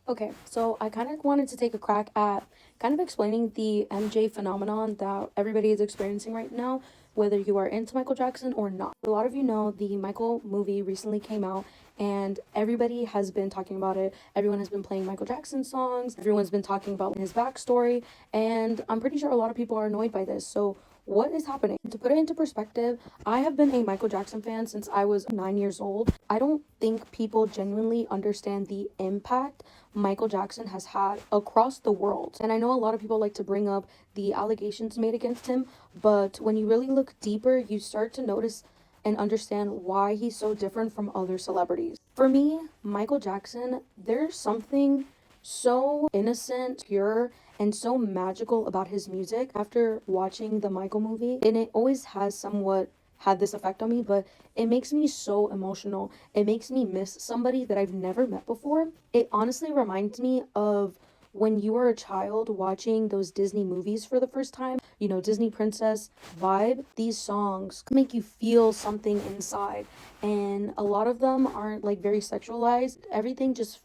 Okay, so I kind of wanted to take a crack at kind of explaining the MJ phenomenon that everybody is experiencing right now, whether you are into Michael Jackson or not. A lot of you know the Michael movie recently came out, and everybody has been talking about it. Everyone has been playing Michael Jackson songs, everyone's been talking about his backstory, and I'm pretty sure a lot of people are annoyed by this. So, what is happening? To put it into perspective, I have been a Michael Jackson fan since I was 9 years old. I don't think people genuinely understand the impact Michael Jackson has had across the world. And I know a lot of people like to bring up the allegations made against him, but when you really look deeper, you start to notice and understand why he's so different from other celebrities. For me, Michael Jackson, there's something so innocent, pure, and so magical about his music after watching the Michael movie. And it always has somewhat had this effect on me, but it makes me so emotional. It makes me miss somebody that I've never met before. It honestly reminds me of when you were a child watching those Disney movies for the first time, Disney princess vibe. These songs make you feel something inside, and a lot of them aren't like very sexualized. Everything just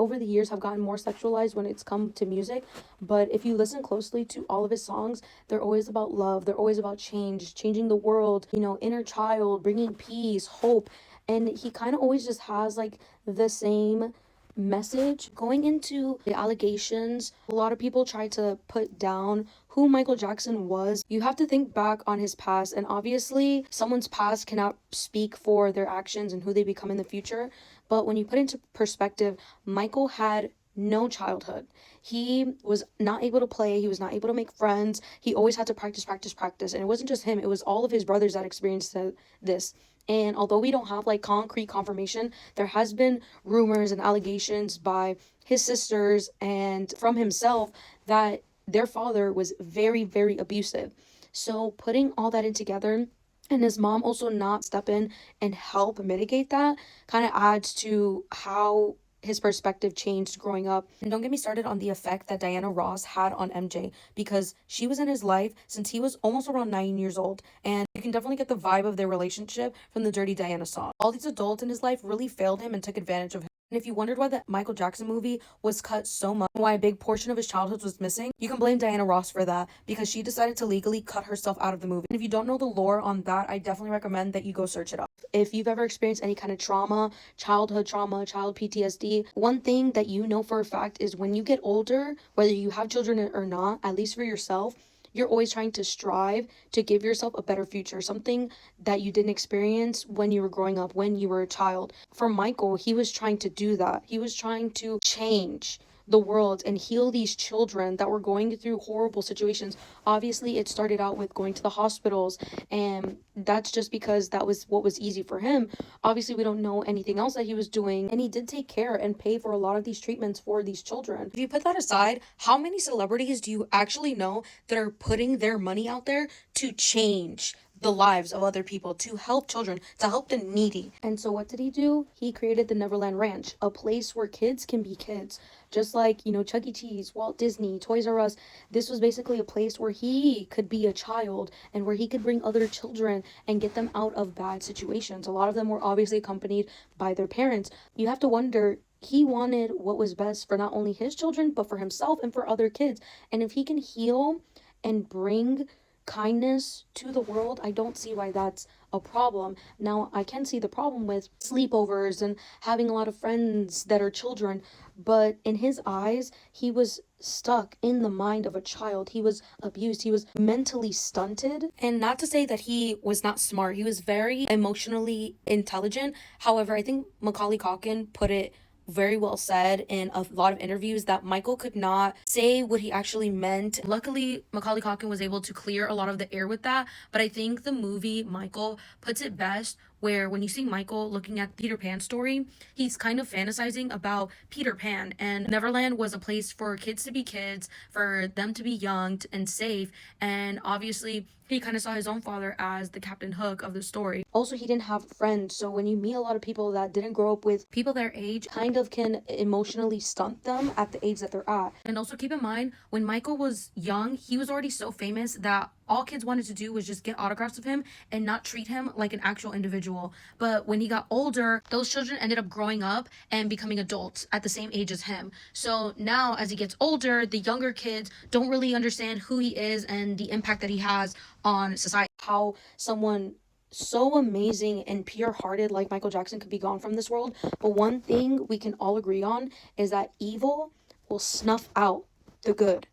over the years have gotten more sexualized when it's come to music, but if you listen closely to all of his songs, they're always about love, they're always about change, changing the world, inner child, bringing peace, hope. And he kind of always just has like the same message. Going into the allegations, a lot of people try to put down who Michael Jackson was. You have to think back on his past, and obviously someone's past cannot speak for their actions and who they become in the future. But when you put into perspective, Michael had no childhood. He was not able to play, he was not able to make friends. He always had to practice, practice, practice. And it wasn't just him, it was all of his brothers that experienced this. And although we don't have like concrete confirmation, there has been rumors and allegations by his sisters and from himself that their father was very, very abusive. So putting all that in together, and his mom also not step in and help mitigate that, kind of adds to how his perspective changed growing up. And don't get me started on the effect that Diana Ross had on MJ, because she was in his life since he was almost around 9 years old. And you can definitely get the vibe of their relationship from the Dirty Diana song. All these adults in his life really failed him and took advantage of him. And if you wondered why the Michael Jackson movie was cut so much, why a big portion of his childhood was missing, you can blame Diana Ross for that, because she decided to legally cut herself out of the movie. And if you don't know the lore on that, I definitely recommend that you go search it up. If you've ever experienced any kind of trauma, child PTSD, one thing that you know for a fact is when you get older, whether you have children or not, at least for yourself, you're always trying to strive to give yourself a better future, something that you didn't experience when you were growing up, when you were a child. For Michael, he was trying to do that. He was trying to change the world and heal these children that were going through horrible situations. Obviously, it started out with going to the hospitals, and that's just because that was what was easy for him. Obviously, we don't know anything else that he was doing, and he did take care and pay for a lot of these treatments for these children. If you put that aside, how many celebrities do you actually know that are putting their money out there to change the lives of other people, to help children, to help the needy? And so what did he do? He created the Neverland Ranch, a place where kids can be kids. Just like, Chuck E. Cheese, Walt Disney, Toys R Us. This was basically a place where he could be a child and where he could bring other children and get them out of bad situations. A lot of them were obviously accompanied by their parents. You have to wonder, he wanted what was best for not only his children, but for himself and for other kids. And if he can heal and bring kindness to the world, I don't see why that's a problem. Now, I can see the problem with sleepovers and having a lot of friends that are children, but in his eyes, he was stuck in the mind of a child. He was abused. He was mentally stunted. And not to say that he was not smart, he was very emotionally intelligent. However, I think Macaulay Culkin put it very well said in a lot of interviews that Michael could not say what he actually meant. Luckily, Macaulay Culkin was able to clear a lot of the air with that, but I think the movie Michael puts it best, where when you see Michael looking at Peter Pan story, he's kind of fantasizing about Peter Pan, and Neverland was a place for kids to be kids, for them to be young and safe, and obviously he kind of saw his own father as the Captain Hook of the story. Also, he didn't have friends, so when you meet a lot of people that didn't grow up with people their age, kind of can emotionally stunt them at the age that they're at. And also keep in mind, when Michael was young, he was already so famous that all kids wanted to do was just get autographs of him and not treat him like an actual individual. But when he got older, those children ended up growing up and becoming adults at the same age as him. So now, as he gets older, the younger kids don't really understand who he is and the impact that he has on society. How someone so amazing and pure hearted like Michael Jackson could be gone from this world. But one thing we can all agree on is that evil will snuff out the good.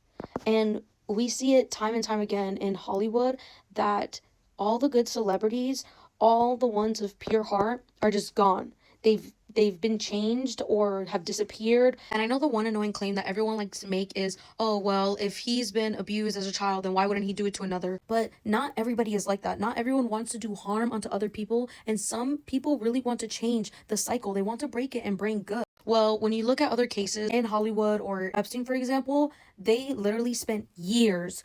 And we see it time and time again in Hollywood that all the good celebrities, all the ones of pure heart are just gone. They've been changed or have disappeared. And I know the one annoying claim that everyone likes to make is, oh, well, if he's been abused as a child, then why wouldn't he do it to another? But not everybody is like that. Not everyone wants to do harm onto other people. And some people really want to change the cycle. They want to break it and bring good. Well, when you look at other cases in Hollywood or Epstein, for example, they literally spent years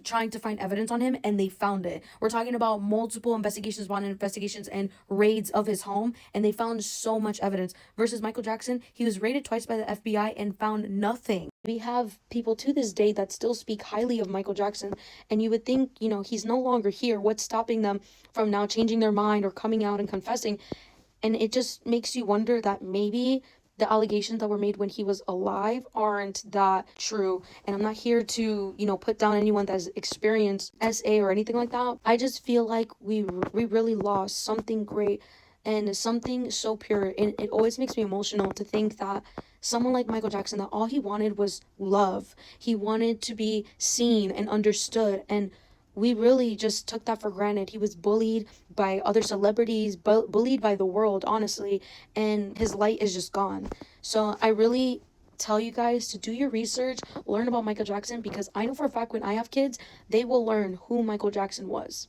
trying to find evidence on him and they found it. We're talking about multiple investigations upon investigations and raids of his home, and they found so much evidence. Versus Michael Jackson, he was raided twice by the FBI and found nothing. We have people to this day that still speak highly of Michael Jackson, and you would think, he's no longer here. What's stopping them from now changing their mind or coming out and confessing? And it just makes you wonder that maybe the allegations that were made when he was alive aren't that true. And I'm not here to, put down anyone that's experienced SA or anything like that. I just feel like we really lost something great and something so pure. And it always makes me emotional to think that someone like Michael Jackson, that all he wanted was love. He wanted to be seen and understood, and we really just took that for granted. He was bullied by other celebrities, bullied by the world, honestly, and his light is just gone. So I really tell you guys to do your research, learn about Michael Jackson, because I know for a fact when I have kids, they will learn who Michael Jackson was.